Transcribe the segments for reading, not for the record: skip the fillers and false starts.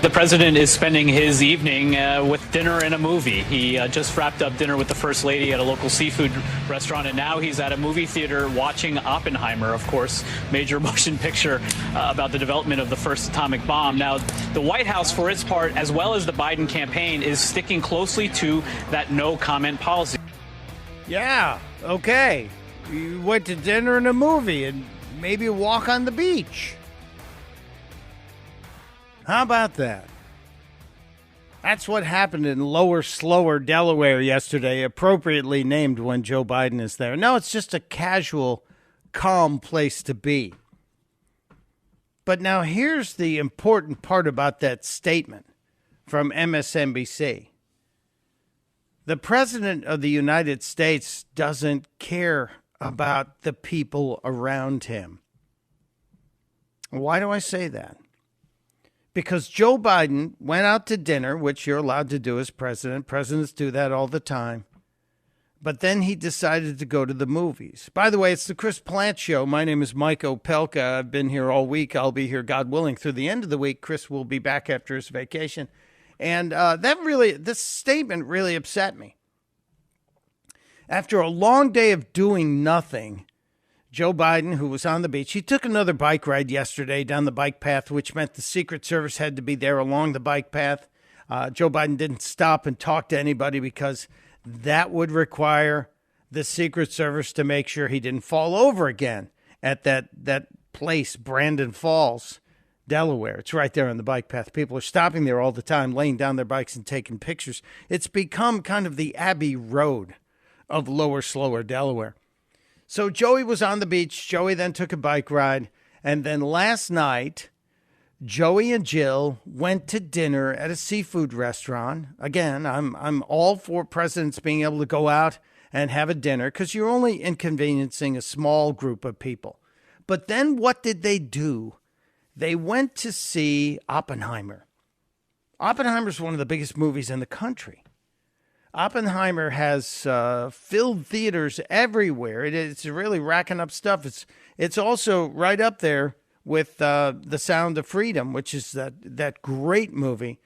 The president is spending his evening with dinner and a movie. He just wrapped up dinner with the First Lady at a local seafood restaurant, and now he's at a movie theater watching Oppenheimer, of course, major motion picture about the development of the first atomic bomb. Now, the White House, for its part, as well as the Biden campaign, is sticking closely to that no-comment policy. Yeah, okay. You went to dinner and a movie and maybe a walk on the beach. How about that? That's what happened in Lower Slower, Delaware yesterday, appropriately named when Joe Biden is there. No, it's just a casual, calm place to be. But now here's the important part about that statement from MSNBC. The President of the United States doesn't care about the people around him. Why do I say that? Because Joe Biden went out to dinner, which you're allowed to do as president. Presidents do that all the time. But then he decided to go to the movies. By the way, it's the Chris Plant Show. My name is Mike Opelka. I've been here all week. I'll be here, God willing, through the end of the week. Chris will be back after his vacation. And this statement really upset me. After a long day of doing nothing, Joe Biden, who was on the beach, he took another bike ride yesterday down the bike path, which meant the Secret Service had to be there along the bike path. Joe Biden didn't stop and talk to anybody because that would require the Secret Service to make sure he didn't fall over again at that place, Brandon Falls, Delaware. It's right there on the bike path. People are stopping there all the time, laying down their bikes and taking pictures. It's become kind of the Abbey Road of Lower Slower, Delaware. So Joey was on the beach. Joey then took a bike ride. And then last night, Joey and Jill went to dinner at a seafood restaurant. Again, I'm all for presidents being able to go out and have a dinner because you're only inconveniencing a small group of people. But then what did they do? They went to see Oppenheimer. Oppenheimer's one of the biggest movies in the country. Oppenheimer has filled theaters everywhere. It's really racking up stuff. It's also right up there with The Sound of Freedom, which is that great movie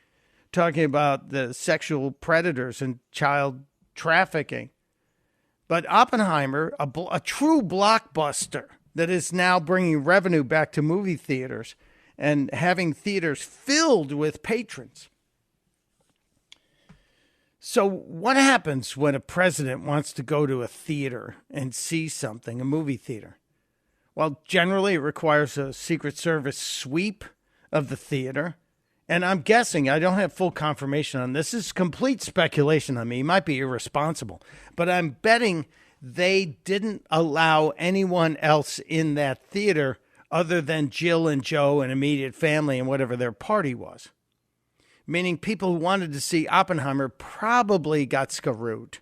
talking about the sexual predators and child trafficking. But Oppenheimer, a true blockbuster that is now bringing revenue back to movie theaters and having theaters filled with patrons. So what happens when a president wants to go to a theater and see something, a movie theater? Well, generally it requires a Secret Service sweep of the theater. And I'm guessing, I don't have full confirmation on this. This is complete speculation on me. He might be irresponsible. But I'm betting they didn't allow anyone else in that theater other than Jill and Joe and immediate family and whatever their party was. Meaning people who wanted to see Oppenheimer probably got screwed.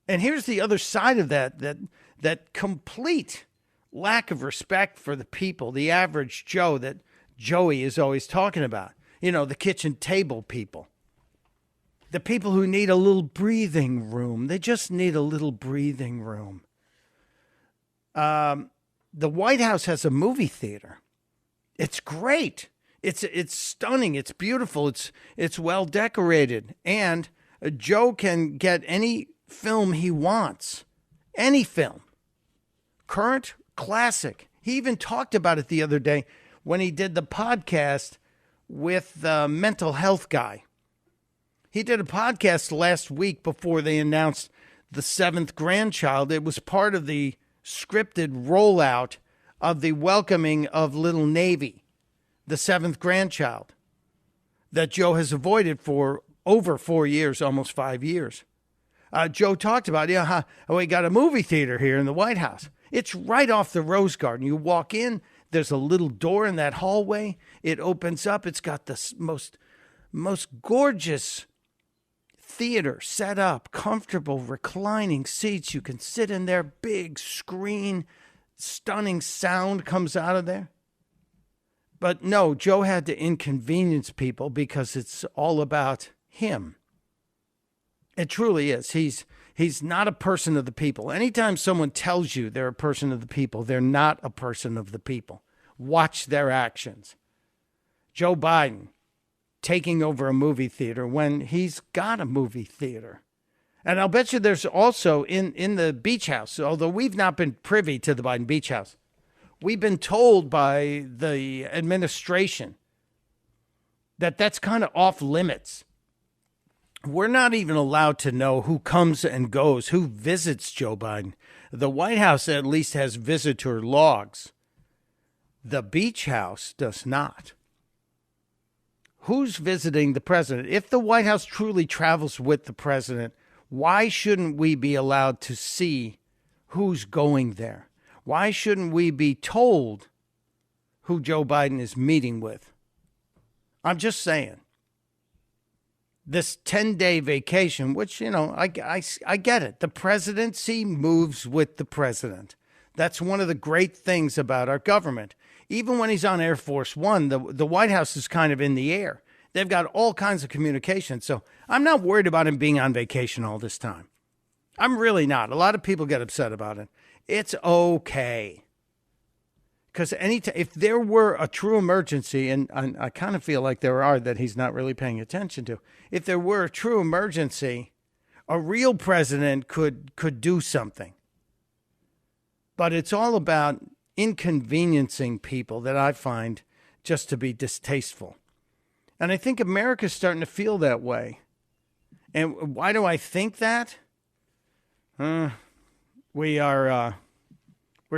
And here's the other side of that complete lack of respect for the people, the average Joe that Joey is always talking about. You know, the kitchen table people. The people who need a little breathing room. They just need a little breathing room. The White House has a movie theater. It's great. It's stunning. It's beautiful. It's well decorated. And Joe can get any film he wants. Any film. Current, classic. He even talked about it the other day when he did the podcast with the mental health guy. He did a podcast last week before they announced the 7th grandchild. It was part of the scripted rollout of the welcoming of little Navy, the 7th grandchild that Joe has avoided for over 4 years, almost 5 years. Joe talked about, we got a movie theater here in the White House. It's right off the Rose Garden. You walk in, there's a little door in that hallway. It opens up. It's got the most gorgeous theater set up, comfortable reclining seats. You can sit in there, big screen, stunning sound comes out of there. But no, Joe had to inconvenience people because it's all about him. It truly is. He's not a person of the people. Anytime someone tells you they're a person of the people, they're not a person of the people. Watch their actions. Joe Biden, taking over a movie theater when he's got a movie theater. And I'll bet you there's also in the beach house, although we've not been privy to the Biden beach house, we've been told by the administration that that's kind of off limits. We're not even allowed to know who comes and goes, who visits Joe Biden. The White House at least has visitor logs. The beach house does not. Who's visiting the president? If the White House truly travels with the president, why shouldn't we be allowed to see who's going there? Why shouldn't we be told who Joe Biden is meeting with? I'm just saying. This 10-day vacation, which, I get it. The presidency moves with the president. That's one of the great things about our government. Even when he's on Air Force One, the White House is kind of in the air. They've got all kinds of communication. So I'm not worried about him being on vacation all this time. I'm really not. A lot of people get upset about it. It's okay. Because if there were a true emergency, and I kind of feel like there are that he's not really paying attention to, if there were a true emergency, a real president could do something. But it's all about inconveniencing people that I find just to be distasteful. And I think America's starting to feel that way. And why do I think that? We're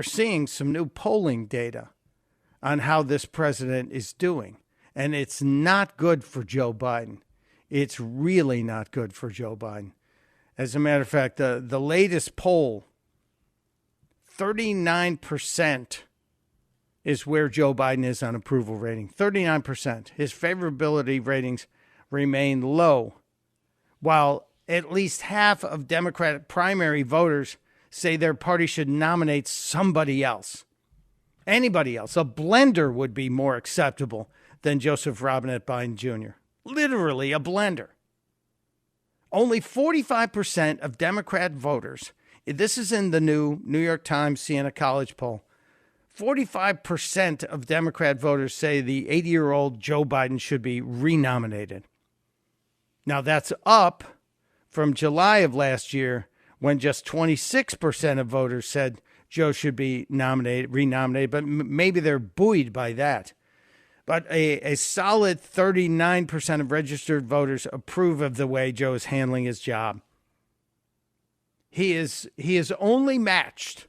seeing some new polling data on how this president is doing. And it's not good for Joe Biden. It's really not good for Joe Biden. As a matter of fact, the latest poll, 39% is where Joe Biden is on approval rating. 39%. His favorability ratings remain low, while at least half of Democratic primary voters say their party should nominate somebody else. Anybody else. A blender would be more acceptable than Joseph Robinette Biden Jr. Literally a blender. Only 45% of Democrat voters, this is in the new New York Times Siena College poll, 45% of Democrat voters say the 80-year-old Joe Biden should be renominated. Now that's up from July of last year, when just 26% of voters said Joe should be renominated, but maybe they're buoyed by that. But a solid 39% of registered voters approve of the way Joe is handling his job. He is only matched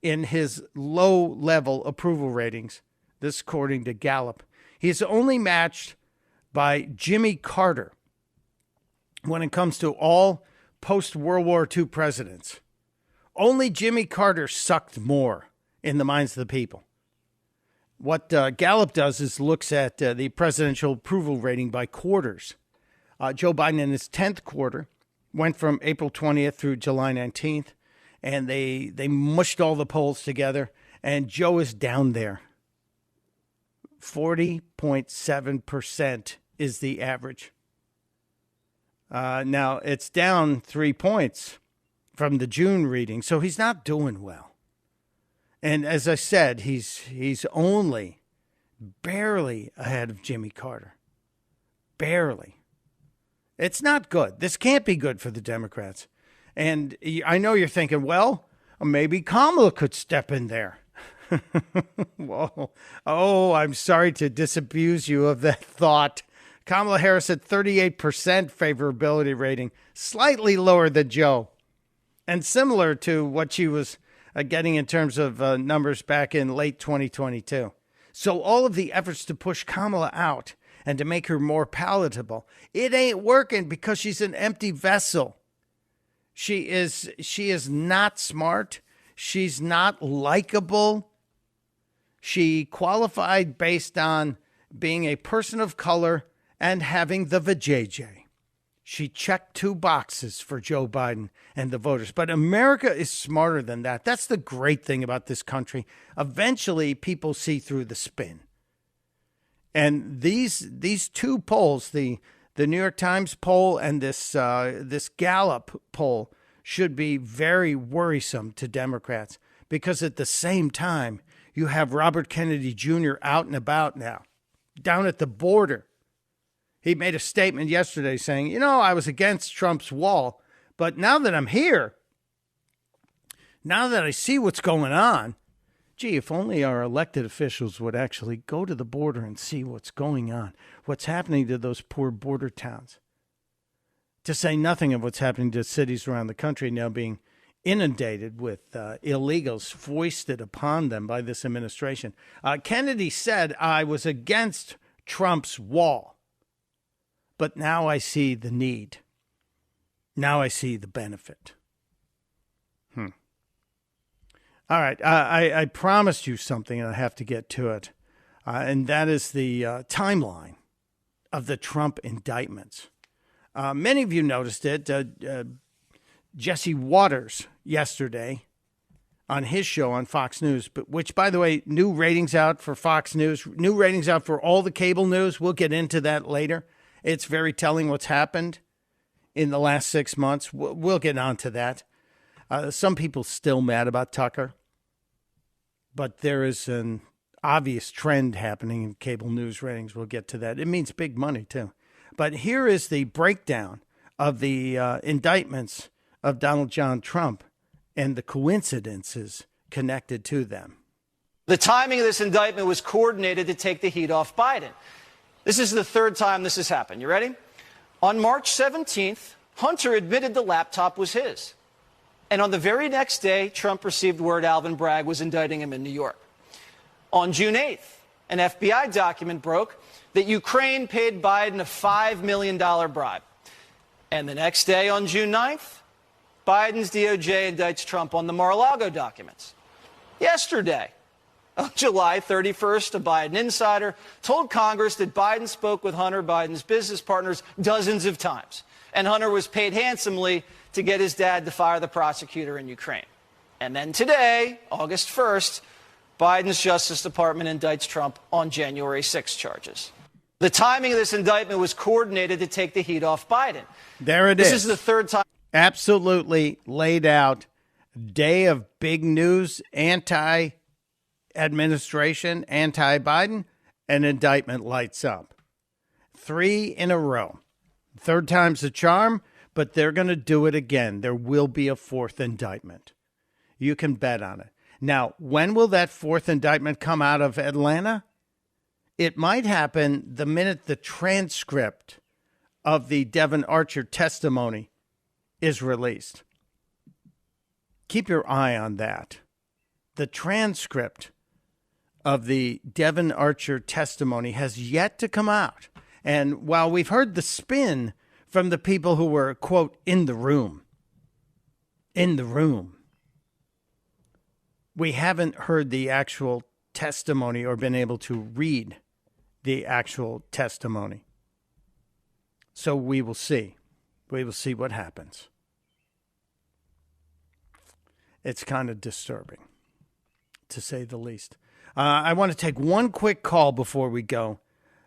in his low-level approval ratings, this according to Gallup. He is only matched by Jimmy Carter when it comes to all post-World War II presidents. Only Jimmy Carter sucked more in the minds of the people. What Gallup does is looks at the presidential approval rating by quarters. Joe Biden in his 10th quarter went from April 20th through July 19th, and they mushed all the polls together, and Joe is down there. 40.7% is the average. Now, it's down 3 points from the June reading, so he's not doing well. And as I said, he's only barely ahead of Jimmy Carter. Barely. It's not good. This can't be good for the Democrats. And I know you're thinking, well, maybe Kamala could step in there. Whoa. Oh, I'm sorry to disabuse you of that thought. Kamala Harris at 38% favorability rating, slightly lower than Joe, and similar to what she was getting in terms of numbers back in late 2022. So all of the efforts to push Kamala out and to make her more palatable, it ain't working because she's an empty vessel. She is not smart. She's not likable. She qualified based on being a person of color and having the vajayjay. She checked 2 boxes for Joe Biden and the voters. But America is smarter than that. That's the great thing about this country. Eventually, people see through the spin. And these 2 polls, the New York Times poll and this Gallup poll, should be very worrisome to Democrats. Because at the same time, you have Robert Kennedy Jr. out and about now, down at the border. He made a statement yesterday saying, I was against Trump's wall, but now that I'm here, now that I see what's going on, gee, if only our elected officials would actually go to the border and see what's going on, what's happening to those poor border towns. To say nothing of what's happening to cities around the country now being inundated with illegals foisted upon them by this administration. Kennedy said, I was against Trump's wall, but now I see the need. Now I see the benefit. All right, I promised you something, and I have to get to it, and that is the timeline of the Trump indictments. Many of you noticed it. Jesse Waters yesterday on his show on Fox News, but which, by the way, new ratings out for Fox News, new ratings out for all the cable news. We'll get into that later. It's very telling what's happened in the last 6 months. We'll get on to that. Some people still mad about Tucker, but there is an obvious trend happening in cable news ratings. We'll get to that. It means big money, too. But here is the breakdown of the indictments of Donald John Trump and the coincidences connected to them. The timing of this indictment was coordinated to take the heat off Biden. This is the third time this has happened. You ready? On March 17th, Hunter admitted the laptop was his. And on the very next day, Trump received word Alvin Bragg was indicting him in New York. On June 8th, an FBI document broke that Ukraine paid Biden a $5 million bribe. And the next day, on June 9th, Biden's DOJ indicts Trump on the Mar-a-Lago documents. Yesterday, on July 31st, a Biden insider told Congress that Biden spoke with Hunter Biden's business partners dozens of times, and Hunter was paid handsomely to get his dad to fire the prosecutor in Ukraine. And then today, August 1st, Biden's Justice Department indicts Trump on January 6 charges. The timing of this indictment was coordinated to take the heat off Biden. There it is. This is the third time. Absolutely laid out. Day of big news, anti-administration, anti-Biden, and indictment lights up. 3 in a row. Third time's the charm, but they're going to do it again. There will be a fourth indictment. You can bet on it. Now, when will that fourth indictment come out of Atlanta? It might happen the minute the transcript of the Devon Archer testimony is released. Keep your eye on that. The transcript of the Devon Archer testimony has yet to come out. And while we've heard the spin from the people who were, quote, in the room, we haven't heard the actual testimony or been able to read the actual testimony. So we will see. We will see what happens. It's kind of disturbing, to say the least. I want to take one quick call before we go.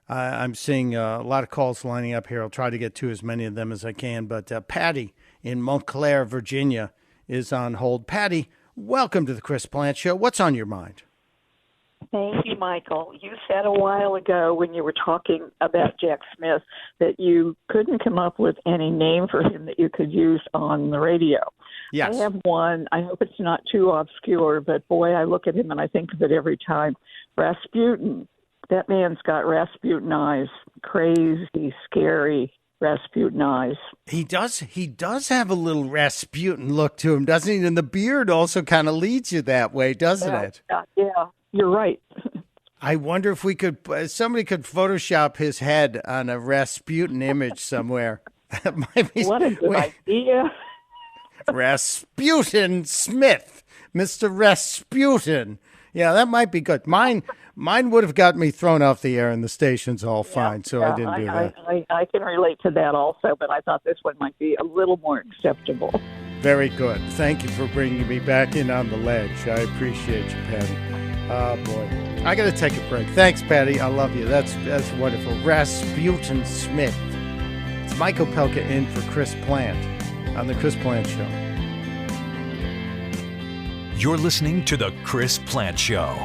I'm seeing a lot of calls lining up here. I'll try to get to as many of them as I can. But Patty in Montclair, Virginia, is on hold. Patty, welcome to the Chris Plant Show. What's on your mind? Thank you, Michael. You said a while ago when you were talking about Jack Smith that you couldn't come up with any name for him that you could use on the radio. Yes. I have one. I hope it's not too obscure, but boy, I look at him and I think of it every time. Rasputin. That man's got Rasputin eyes. Crazy, scary Rasputin eyes. He does have a little Rasputin look to him, doesn't he? And the beard also kind of leads you that way, doesn't it? Yeah, you're right. I wonder if somebody could Photoshop his head on a Rasputin image somewhere. That might be, what a good idea. Rasputin Smith, Mr. Rasputin. Yeah, that might be good. Mine would have got me thrown off the air and the station's all fine, so I didn't do that. I can relate to that also, but I thought this one might be a little more acceptable. Very good. Thank you for bringing me back in on the ledge. I appreciate you, Patty. Oh, boy. I got to take a break. Thanks, Patty. I love you. That's wonderful. Rasputin Smith. It's Mike Opelka in for Chris Plant on the Chris Plant Show. You're listening to the Chris Plant Show.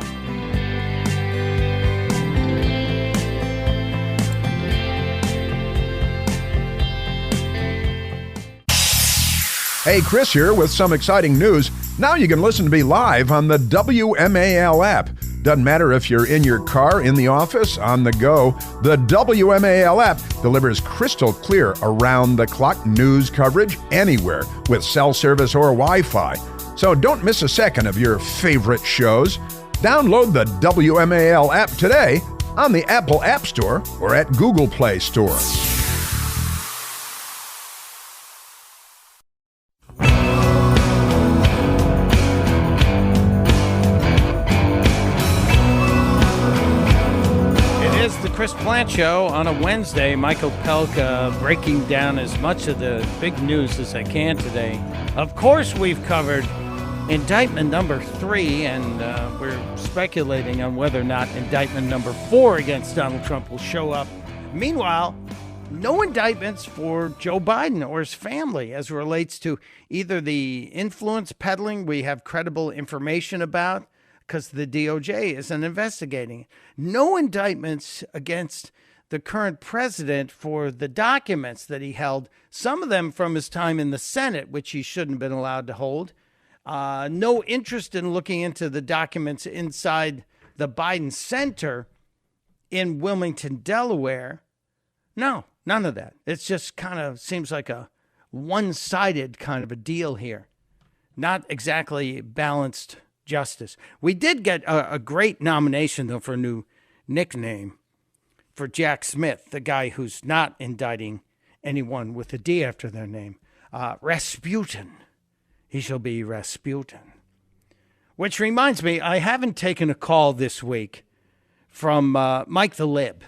Hey, Chris here with some exciting news. Now you can listen to me live on the WMAL app. Doesn't matter if you're in your car, in the office, on the go. The WMAL app delivers crystal clear around-the-clock news coverage anywhere with cell service or Wi-Fi. So don't miss a second of your favorite shows. Download the WMAL app today on the Apple App Store or at Google Play Store. Chris Plant Show on a Wednesday. Mike Opelka breaking down as much of the big news as I can today. Of course, we've covered indictment number 3, and we're speculating on whether or not indictment number 4 against Donald Trump will show up. Meanwhile, no indictments for Joe Biden or his family as it relates to either the influence peddling we have credible information about, because the DOJ isn't investigating. No indictments against the current president for the documents that he held, some of them from his time in the Senate, which he shouldn't have been allowed to hold. No interest in looking into the documents inside the Biden Center in Wilmington, Delaware. No, none of that. It just kind of seems like a one-sided kind of a deal here. Not exactly balanced justice. We did get a great nomination, though, for a new nickname for Jack Smith, the guy who's not indicting anyone with a D after their name. Rasputin. He shall be Rasputin. Which reminds me, I haven't taken a call this week from Mike the Lib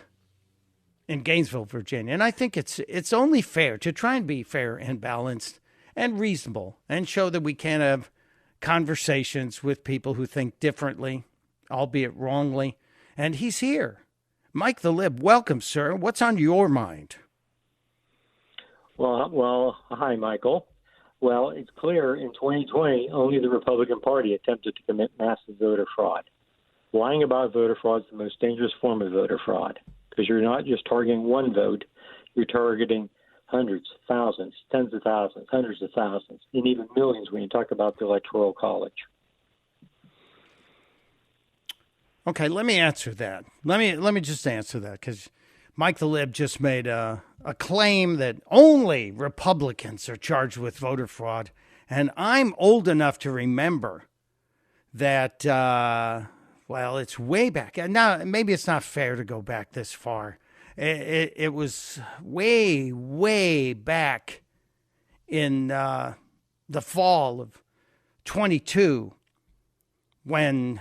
in Gainesville, Virginia. And I think it's only fair to try and be fair and balanced and reasonable and show that we can have conversations with people who think differently, albeit wrongly. And he's here. Mike the Lib, welcome, sir. What's on your mind? Well, hi, Michael. Well, it's clear in 2020, only the Republican Party attempted to commit massive voter fraud. Lying about voter fraud is the most dangerous form of voter fraud because you're not just targeting one vote, you're targeting hundreds, thousands, tens of thousands, hundreds of thousands, and even millions when you talk about the Electoral College. Okay, let me answer that. Let me just answer that because Mike the Lib just made a claim that only Republicans are charged with voter fraud. And I'm old enough to remember that, it's way back. Now, maybe it's not fair to go back this far. It was way, way back in the fall of 22 when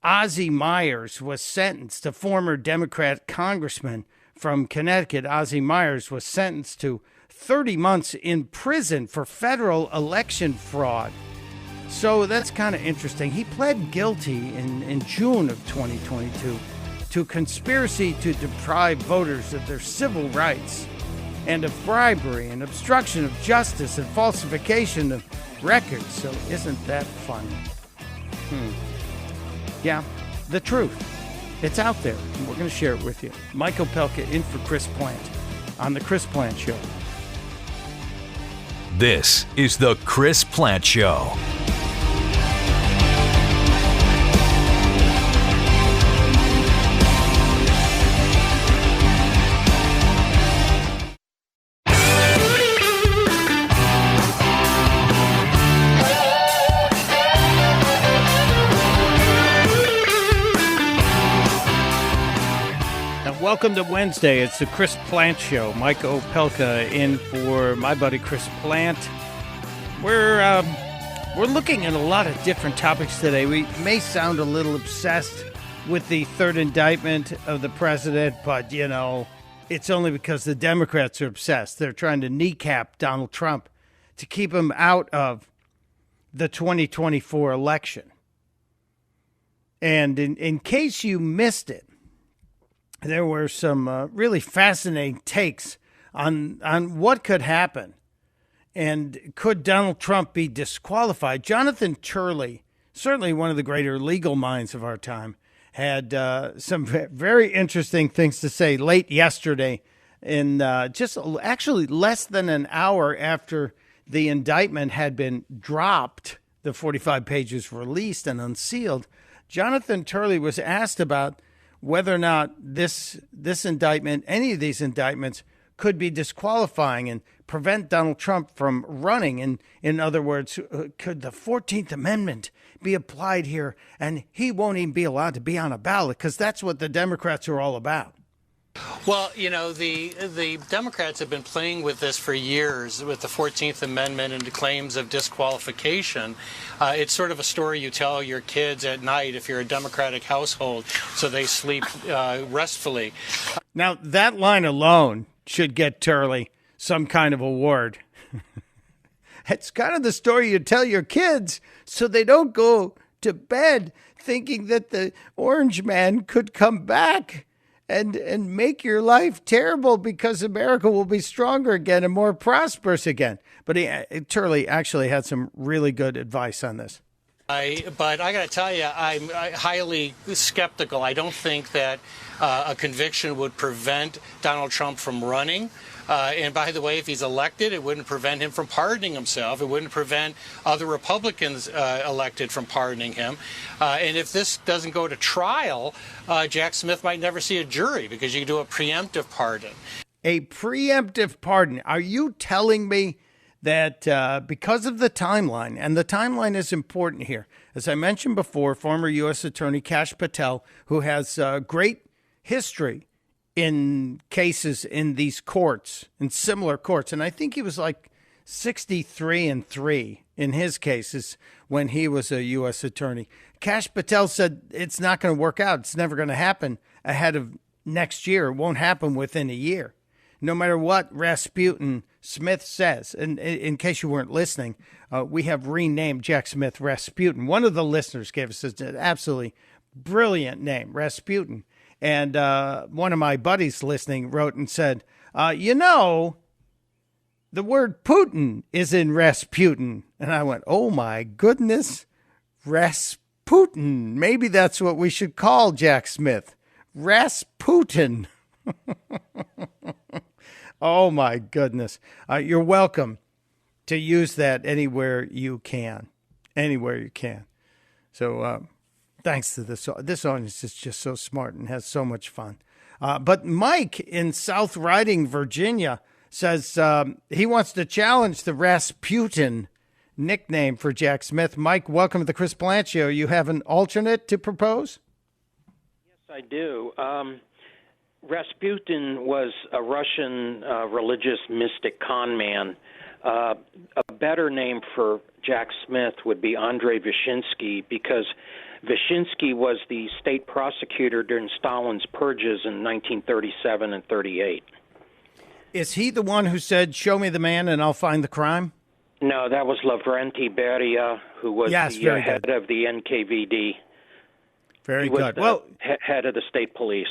Ozzie Myers was sentenced, a former Democrat congressman from Connecticut. Ozzie Myers was sentenced to 30 months in prison for federal election fraud. So that's kind of interesting. He pled guilty in June of 2022 to conspiracy to deprive voters of their civil rights and of bribery and obstruction of justice and falsification of records. So isn't that funny? Yeah, the truth. It's out there, and we're going to share it with you. Mike Opelka in for Chris Plant on The Chris Plant Show. This is The Chris Plant Show. Welcome to Wednesday. It's the Chris Plant Show. Mike Opelka in for my buddy Chris Plant. We're looking at a lot of different topics today. We may sound a little obsessed with the third indictment of the president, but, it's only because the Democrats are obsessed. They're trying to kneecap Donald Trump to keep him out of the 2024 election. And in case you missed it, there were some really fascinating takes on what could happen and could Donald Trump be disqualified. Jonathan Turley, certainly one of the greater legal minds of our time, had some very interesting things to say late yesterday in just actually less than an hour after the indictment had been dropped, the 45 pages released and unsealed, Jonathan Turley was asked about whether or not this indictment, any of these indictments, could be disqualifying and prevent Donald Trump from running. And in other words, could the 14th Amendment be applied here and he won't even be allowed to be on a ballot? Because that's what the Democrats are all about. Well, the Democrats have been playing with this for years with the 14th Amendment and the claims of disqualification. It's sort of a story you tell your kids at night if you're a Democratic household, so they sleep restfully. Now, that line alone should get Turley some kind of award. It's kind of the story you tell your kids so they don't go to bed thinking that the orange man could come back and make your life terrible because America will be stronger again and more prosperous again. But Turley actually had some really good advice on this. But I got to tell you, I'm highly skeptical. I don't think that a conviction would prevent Donald Trump from running. And by the way, if he's elected, it wouldn't prevent him from pardoning himself. It wouldn't prevent other Republicans elected from pardoning him. And if this doesn't go to trial, Jack Smith might never see a jury because you can do a preemptive pardon. A preemptive pardon. Are you telling me that because of the timeline, and the timeline is important here, as I mentioned before, former U.S. Attorney Kash Patel, who has great history in cases in these courts, in similar courts, and I think he was like 63-3 in his cases when he was a U.S. attorney. Kash Patel said it's not going to work out. It's never going to happen ahead of next year. It won't happen within a year. No matter what Rasputin Smith says, and in case you weren't listening, we have renamed Jack Smith Rasputin. One of the listeners gave us an absolutely brilliant name, Rasputin. And one of my buddies listening wrote and said, the word Putin is in Rasputin. And I went, oh, my goodness, Rasputin. Maybe that's what we should call Jack Smith. Rasputin. Oh, my goodness. You're welcome to use that anywhere you can. Anywhere you can. So thanks to this. This audience is just so smart and has so much fun. But Mike in South Riding, Virginia, says he wants to challenge the Rasputin nickname for Jack Smith. Mike, welcome to the Chris Plante Show. You have an alternate to propose? Yes, I do. Rasputin was a Russian religious mystic con man. A better name for Jack Smith would be Andrei Vyshinsky, because Vyshinsky was the state prosecutor during Stalin's purges in 1937 and 38. Is he the one who said, show me the man and I'll find the crime? No, that was Lavrenti Beria, who was the head of the NKVD. Very he was good. The head of the state police.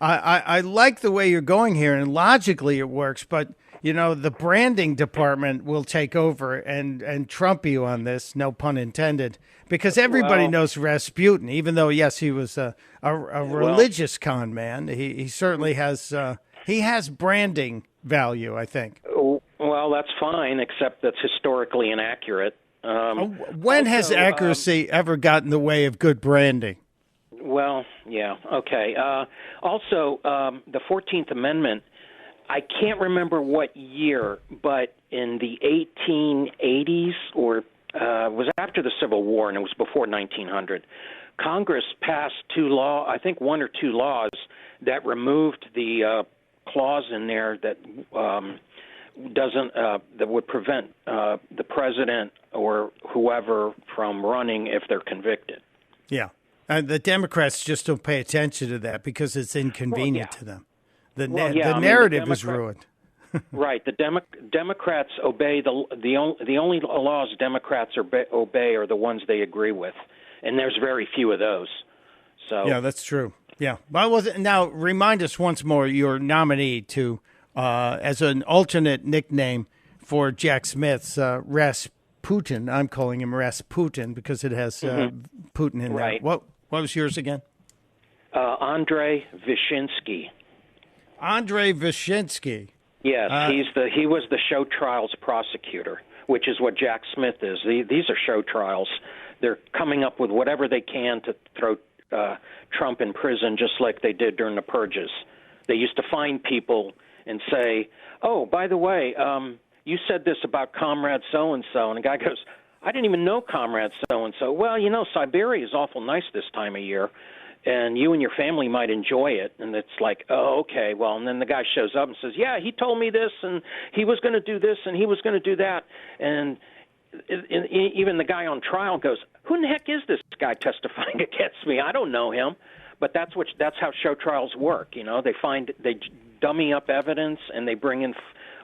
I like the way you're going here, and logically it works, but, the branding department will take over and trump you on this, no pun intended, because everybody knows Rasputin, even though, yes, he was a religious con man. He certainly has branding value, I think. Well, that's fine, except that's historically inaccurate. When has accuracy ever gotten in the way of good branding? Well, yeah, okay. Also, the 14th Amendment, I can't remember what year, but in the 1880s, or was after the Civil War, and it was before 1900, Congress passed one or two laws that removed the clause in there that that would prevent the president or whoever from running if they're convicted. Yeah. The Democrats just don't pay attention to that because it's inconvenient to them. The narrative is ruined. Right. The Democrats obey the only laws Democrats obey are the ones they agree with, and there's very few of those. So yeah, that's true. Yeah. Now remind us once more your nominee to as an alternate nickname for Jack Smith's Rasputin. I'm calling him Rasputin because it has Putin in there. What was yours again? Andrei Vyshinsky. Andrei Vyshinsky. Yes, he was the show trials prosecutor. which is what Jack Smith is. These are show trials. They're coming up with whatever they can to throw Trump in prison, just like they did during the purges. They used to find people and say, oh, by the way, you said this about Comrade so-and-so. And the guy goes, I didn't even know Comrade so-and-so. Well, Siberia is awful nice this time of year, and you and your family might enjoy it. And it's like, oh, okay, well, and then the guy shows up and says, yeah, he told me this, and he was going to do this, and he was going to do that. And even the guy on trial goes, who in the heck is this guy testifying against me? I don't know him. But that's how show trials work. They dummy up evidence, and they bring in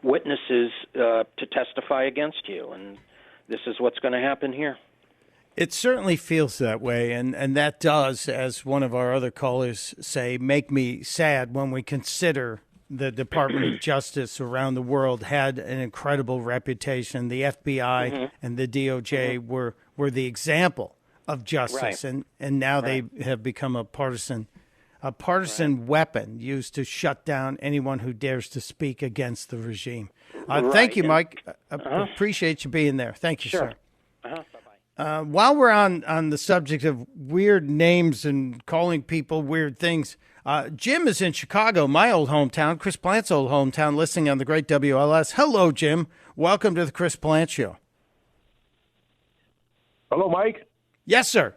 witnesses to testify against you. And this is what's going to happen here. It certainly feels that way, and that does, as one of our other callers say, make me sad when we consider the Department of Justice around the world had an incredible reputation. The FBI and the DOJ were the example of justice, right. and now they have become a partisan weapon used to shut down anyone who dares to speak against the regime. Thank you, Mike. Appreciate you being there. Thank you, sure. sir. While we're on the subject of weird names and calling people weird things, Jim is in Chicago, my old hometown, Chris Plant's old hometown, listening on the great WLS. Hello, Jim. Welcome to the Chris Plant Show. Hello, Mike. Yes, sir.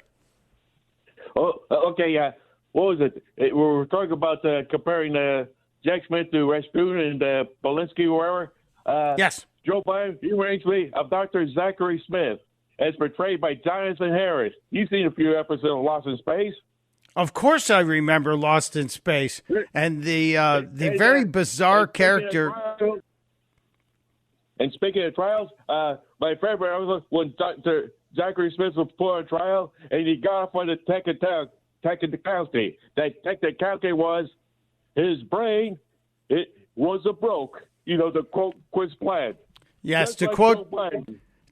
Oh, okay. What was it? We were talking about comparing Jack Smith to Rasputin and Polanski, wherever. Yes. Joe Biden, he reminds me of Dr. Zachary Smith, as portrayed by Jonathan Harris. You've seen a few episodes of Lost in Space. Of course, I remember Lost in Space, and the very bizarre character. And speaking of trials, my favorite was when Dr. Zachary Smith was put on trial, and he got off on the technicality. That technicality was his brain. It was a broke. The quote Chris Plant. Yes, Just like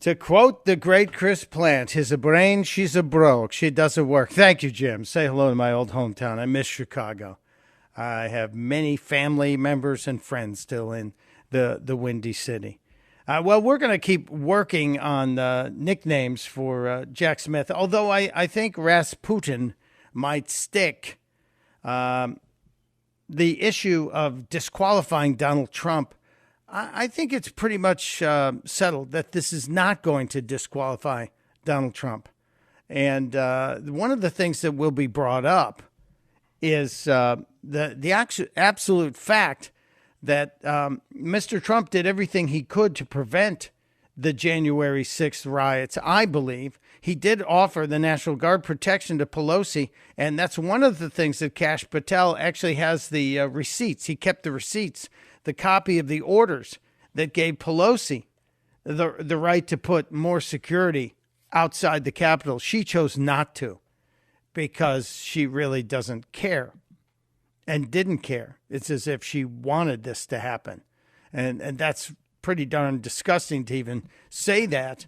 to quote the great Chris Plant, he's a brain, she's a broke. She doesn't work. Thank you, Jim. Say hello to my old hometown. I miss Chicago. I have many family members and friends still in the Windy City. Well, we're going to keep working on nicknames for Jack Smith, although I think Rasputin might stick. The issue of disqualifying Donald Trump, I think it's pretty much settled that this is not going to disqualify Donald Trump. And one of the things that will be brought up is the absolute fact that Mr. Trump did everything he could to prevent the January 6th riots. I believe he did offer the National Guard protection to Pelosi, and that's one of the things that Kash Patel actually has the receipts. He kept the receipts, the copy of the orders that gave Pelosi the right to put more security outside the Capitol. She chose not to because she really doesn't care. And didn't care. It's as if she wanted this to happen. And that's pretty darn disgusting to even say that,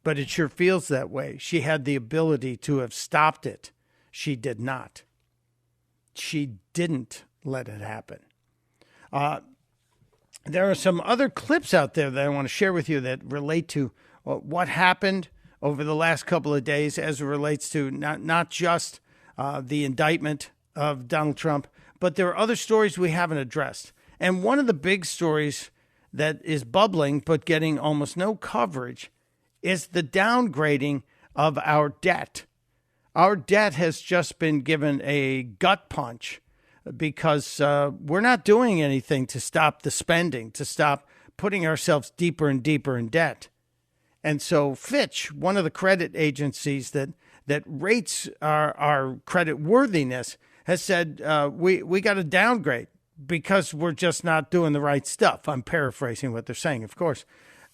but it sure feels that way. She had the ability to have stopped it. She did not. She didn't let it happen. There are some other clips out there that I want to share with you that relate to what happened over the last couple of days as it relates to not just the indictment of Donald Trump, but there are other stories we haven't addressed. And one of the big stories that is bubbling but getting almost no coverage is the downgrading of our debt. Our debt has just been given a gut punch because we're not doing anything to stop the spending, to stop putting ourselves deeper and deeper in debt. And so Fitch, one of the credit agencies that rates our credit worthiness, has said we got to downgrade because we're just not doing the right stuff. I'm paraphrasing what they're saying, of course.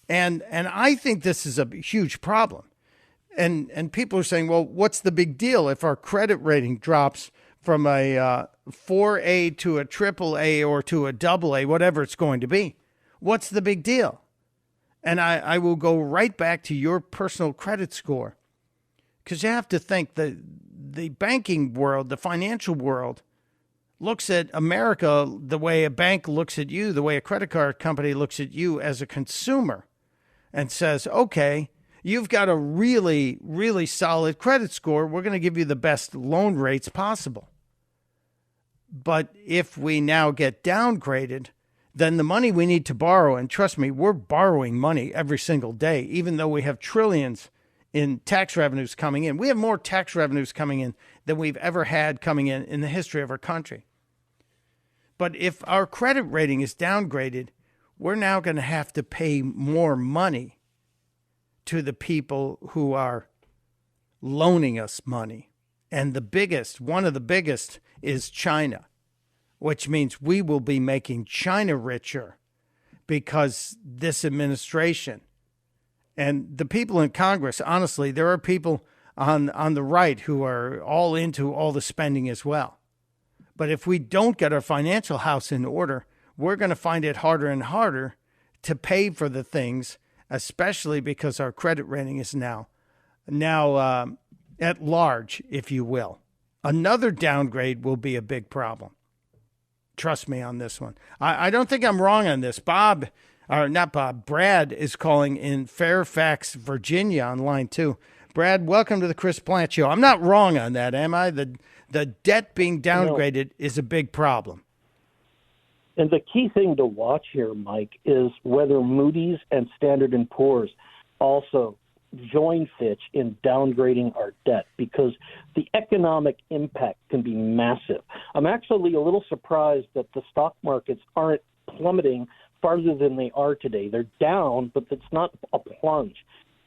And I think this is a huge problem. And people are saying, well, what's the big deal if our credit rating drops from a 4A to a AAA or to a AA, whatever it's going to be? What's the big deal? And I will go right back to your personal credit score, because you have to think the banking world, the financial world, looks at America the way a bank looks at you, the way a credit card company looks at you as a consumer. and says, okay, you've got a really, really solid credit score. We're going to give you the best loan rates possible. But if we now get downgraded, then the money we need to borrow, and trust me, we're borrowing money every single day, even though we have trillions in tax revenues coming in. We have more tax revenues coming in than we've ever had coming in the history of our country. But if our credit rating is downgraded, we're now going to have to pay more money to the people who are loaning us money. And one of the biggest is China, which means we will be making China richer because this administration and the people in Congress, honestly, there are people on the right who are all into all the spending as well. But if we don't get our financial house in order, we're going to find it harder and harder to pay for the things, especially because our credit rating is now at large, if you will. Another downgrade will be a big problem. Trust me on this one. I don't think I'm wrong on this. Brad is calling in Fairfax, Virginia on line 2. Brad, welcome to the Chris Plant Show. I'm not wrong on that, am I? The debt being downgraded is a big problem. And the key thing to watch here, Mike, is whether Moody's and Standard & Poor's also join Fitch in downgrading our debt, because the economic impact can be massive. I'm actually a little surprised that the stock markets aren't plummeting farther than they are today. They're down, but it's not a plunge.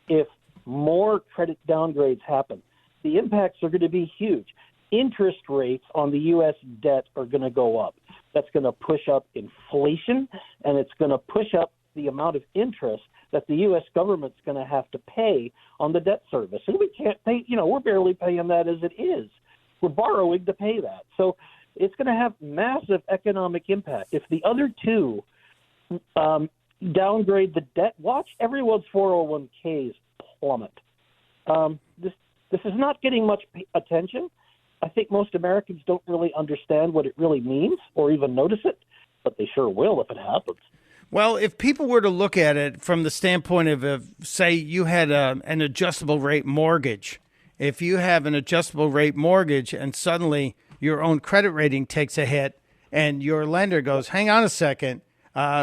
If more credit downgrades happen, the impacts are going to be huge. Interest rates on the U.S. debt are going to go up. That's going to push up inflation, and it's going to push up the amount of interest that the U.S. government's going to have to pay on the debt service. And we can't pay, we're barely paying that as it is. We're borrowing to pay that. So it's going to have massive economic impact. If the other two downgrade the debt, watch everyone's 401ks plummet. This is not getting much attention. I think most Americans don't really understand what it really means or even notice it, but they sure will if it happens. Well, if people were to look at it from the standpoint of say, you had an adjustable rate mortgage, if you have an adjustable rate mortgage and suddenly your own credit rating takes a hit and your lender goes, hang on a second,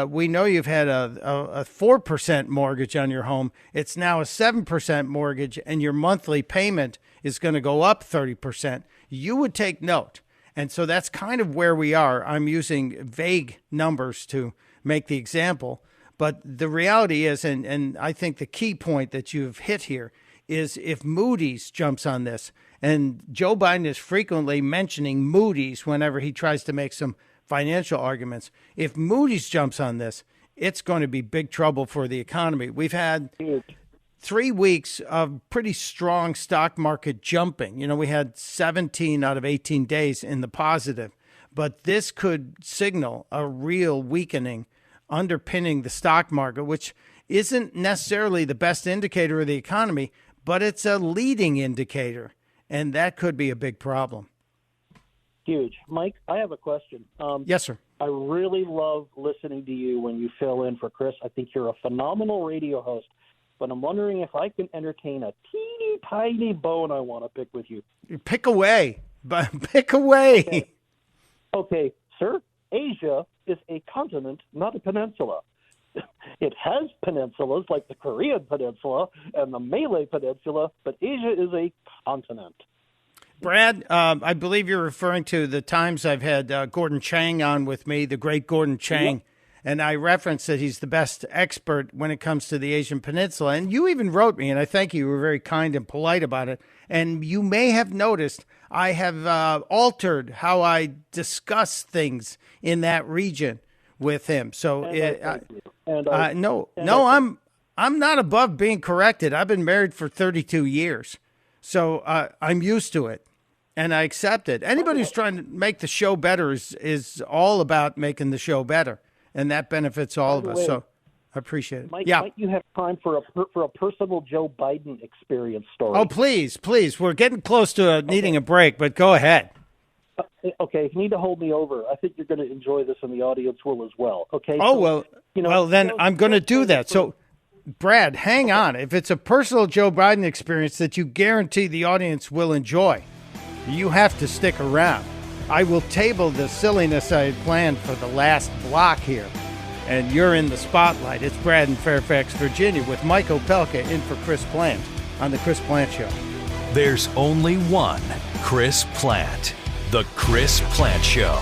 we know you've had a 4% mortgage on your home. It's now a 7% mortgage and your monthly payment is going to go up 30%. You would take note. And so that's kind of where we are. I'm using vague numbers to make the example. But the reality is, and I think the key point that you've hit here is if Moody's jumps on this, and Joe Biden is frequently mentioning Moody's whenever he tries to make some financial arguments. If Moody's jumps on this, it's going to be big trouble for the economy. We've had 3 weeks of pretty strong stock market jumping. We had 17 out of 18 days in the positive, but this could signal a real weakening underpinning the stock market, which isn't necessarily the best indicator of the economy, but it's a leading indicator, and that could be a big problem. Huge. Mike, I have a question. Yes, sir. I really love listening to you when you fill in for Chris. I think you're a phenomenal radio host, but I'm wondering if I can entertain a teeny tiny bone I want to pick with you. Pick away. Pick away. Okay, sir. Asia is a continent, not a peninsula. It has peninsulas like the Korean Peninsula and the Malay Peninsula, but Asia is a continent. Brad, I believe you're referring to the times I've had Gordon Chang on with me, the great Gordon Chang, yep. And I referenced that he's the best expert when it comes to the Asian Peninsula. And you even wrote me, and I thank you. You were very kind and polite about it. And you may have noticed I have altered how I discuss things in that region with him. So I'm not above being corrected. I've been married for 32 years, so I'm used to it. And I accept it. Anybody who's trying to make the show better is all about making the show better, and that benefits all of us. So I appreciate it. Mike, might you have time for a personal Joe Biden experience story? Oh, please. We're getting close to needing a break, but go ahead. Okay, you need to hold me over. I think you're going to enjoy this, and the audience will as well. Okay. Oh, well, then I'm going to do that. So Brad, hang on. If it's a personal Joe Biden experience that you guarantee the audience will enjoy, you have to stick around. I will table the silliness I had planned for the last block here, and you're in the spotlight. It's Brad in Fairfax, Virginia, with Mike Opelka in for Chris Plant on The Chris Plant Show. There's only one Chris Plant. The Chris Plant Show.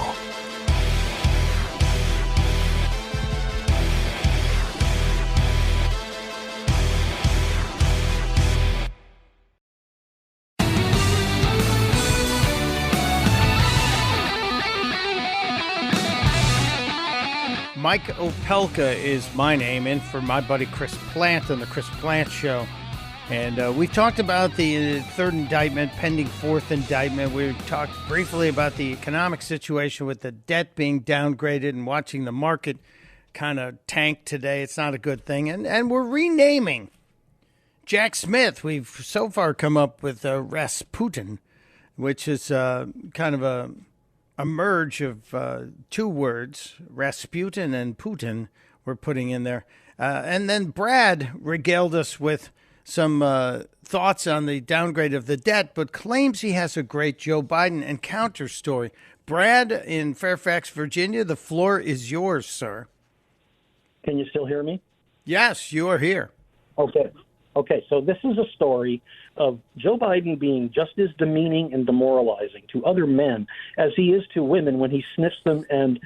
Mike Opelka is my name, in for my buddy Chris Plant on The Chris Plant Show. And we talked about the third indictment, pending fourth indictment. We talked briefly about the economic situation with the debt being downgraded and watching the market kind of tank today. It's not a good thing. And we're renaming Jack Smith. We've so far come up with Rasputin, which is kind of a merge of two words, Rasputin and Putin, we're putting in there. And then Brad regaled us with some thoughts on the downgrade of the debt, but claims he has a great Joe Biden encounter story. Brad in Fairfax, Virginia, the floor is yours, sir. Can you still hear me? Yes, you are here. Okay, so this is a story of Joe Biden being just as demeaning and demoralizing to other men as he is to women when he sniffs them and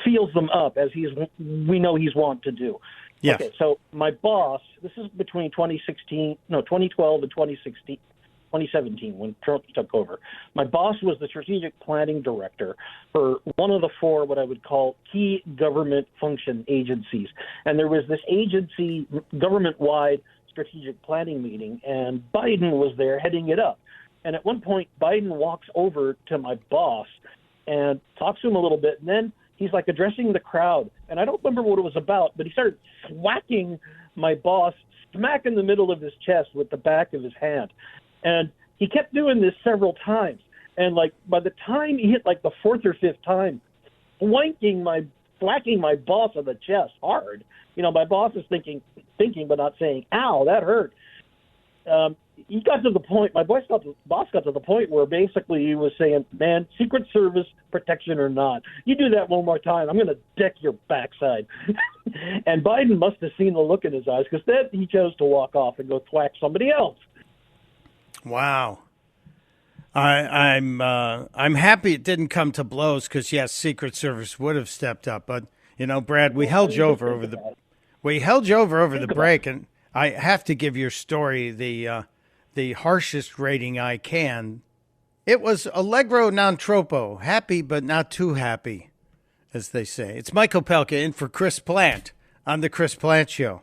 feels them up, as we know he's wont to do. Yes. Okay, so my boss, this is between 2012 and 2017 when Trump took over. My boss was the strategic planning director for one of the four what I would call key government function agencies. And there was this agency government-wide strategic planning meeting, and Biden was there heading it up. And at one point, Biden walks over to my boss and talks to him a little bit, and then he's like addressing the crowd. And I don't remember what it was about, but he started whacking my boss smack in the middle of his chest with the back of his hand. And he kept doing this several times. And like by the time he hit like the fourth or fifth time, thwacking my boss on the chest hard. You know, my boss is thinking but not saying, ow, that hurt. He got to the point, my boss got to the point where basically he was saying, man, Secret Service protection or not, you do that one more time, I'm going to deck your backside. And Biden must have seen the look in his eyes, because then he chose to walk off and go thwack somebody else. Wow. I'm happy it didn't come to blows, because yes, Secret Service would have stepped up. But you know, Brad, we held you over the break, and I have to give your story the harshest rating I can. It was allegro non troppo, happy but not too happy, as they say. It's Mike Opelka in for Chris Plant on The Chris Plant Show.